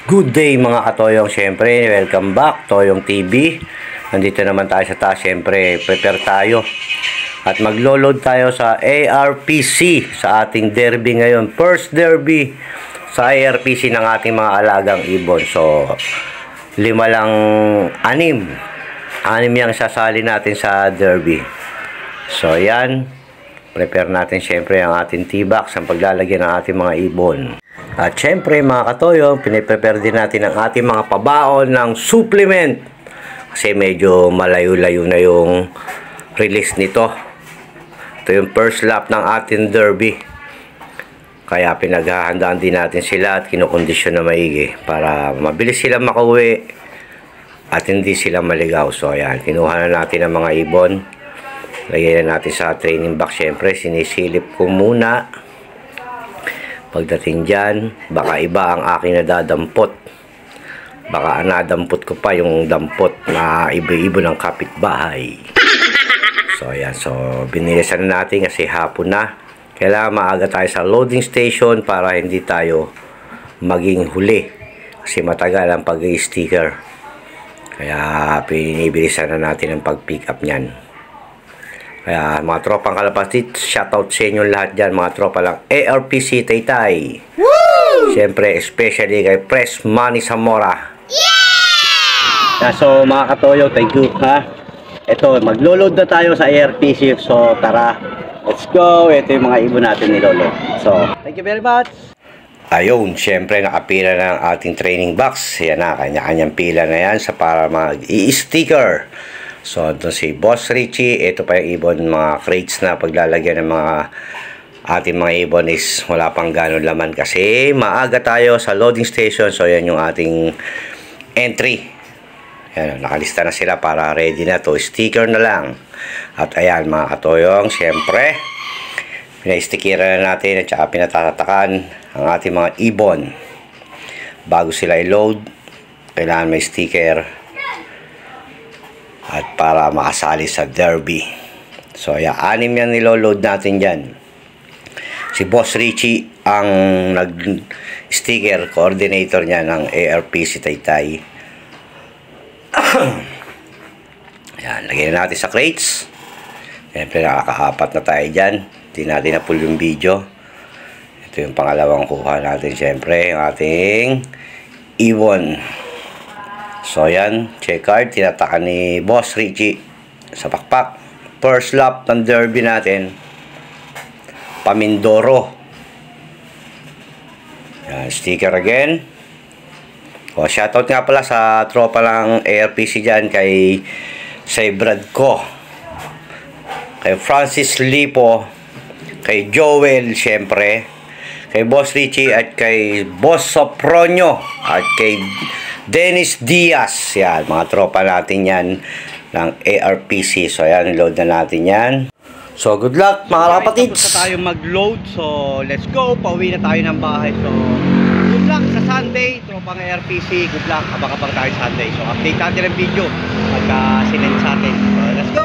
Good day mga katoyong, syempre welcome back Toyong TV. Nandito naman tayo sa taas, syempre prepare tayo at maglo-load tayo sa ARPC sa ating derby ngayon. First derby sa ARPC ng ating mga alagang ibon. So 5 lang, 6 yung sasali natin sa derby. So yan, prepare natin syempre ang ating T-box ang paglalagyan ng ating mga ibon. At syempre mga katoyo, piniprepare din natin ang ating mga pabaon ng supplement. Kasi medyo malayo-layo na yung release nito. Ito yung first lap ng ating derby. Kaya pinaghahandaan din natin sila at kinukondisyon na maigi para mabilis sila makauwi at hindi sila maligaw. So ayan, kinuha na natin ang mga ibon. Lagyan na natin sa training box. Syempre sinisilip ko muna. Pagdating dyan, baka iba ang aking nadadampot. Baka nadampot ko pa yung dampot na iba-ibo ng kapitbahay. So ayan, so binilisan na natin kasi hapon na. Kailangan maaga tayo sa loading station para hindi tayo maging huli. Kasi matagal ang pag-sticker. Kaya pinibilisan na natin ang pag-pick up nyan. Kaya mga tropang kalapatit, shoutout sa inyo lahat dyan, mga tropa lang ARPC Taytay. Woo! Siyempre, especially kay Press Money Zamora. Yeah! So mga katoyo, thank you ha. Ito, maglo-load na tayo sa ARPC. So tara, let's go. Ito yung mga ibon natin nilolo. So, thank you very much. Ayun, siyempre nakapila na ang ating training box. Yan na, kanya-kanyang pila na yan sa para mag-i-sticker. So, ito si Boss Richie. Ito pa yung ibon, mga crates na paglalagyan ng mga ating mga ibon is wala pang gano'ng laman kasi maaga tayo sa loading station. So, yan yung ating entry. Yan, nakalista na sila para ready na to. Sticker na lang. At ayan, mga katoyong, siyempre, pina-stickeran na natin at saka pinatatatakan ang ating mga ibon. Bago sila i-load, kailangan may sticker. At para makasali sa derby. So ayan, 6 yan niloload natin dyan. Si Boss Richie ang nag-sticker coordinator niya ng ARPC Taytay. Ayan, lagyan natin sa crates. Siyempre nakaka-4 na tayo dyan. Hindi natin na-pull yung video. Ito yung pangalawang kuha natin. Siyempre yung ating ibon. So yan, check card, tinataka ni Boss Richie sa pakpak. First lap ng derby natin, Pamindoro. Yan, sticker again. O, shoutout nga pala sa tropa lang ARPC dyan kay Brad ko, kay Francis Lipo, kay Joel syempre, kay Boss Richie at kay Boss Sopronio at kay Dennis Diaz. Yan, mga tropa natin yan ng ARPC. So yan, load na natin yan. So good luck mga kapatids. Tapos na tayo mag-load. So let's go, pauwi na tayo ng bahay. So good luck sa Sunday, tropang ARPC. Good luck, abang-abang tayo Sunday. So update natin ang video pagka sinend sa atin. So let's go.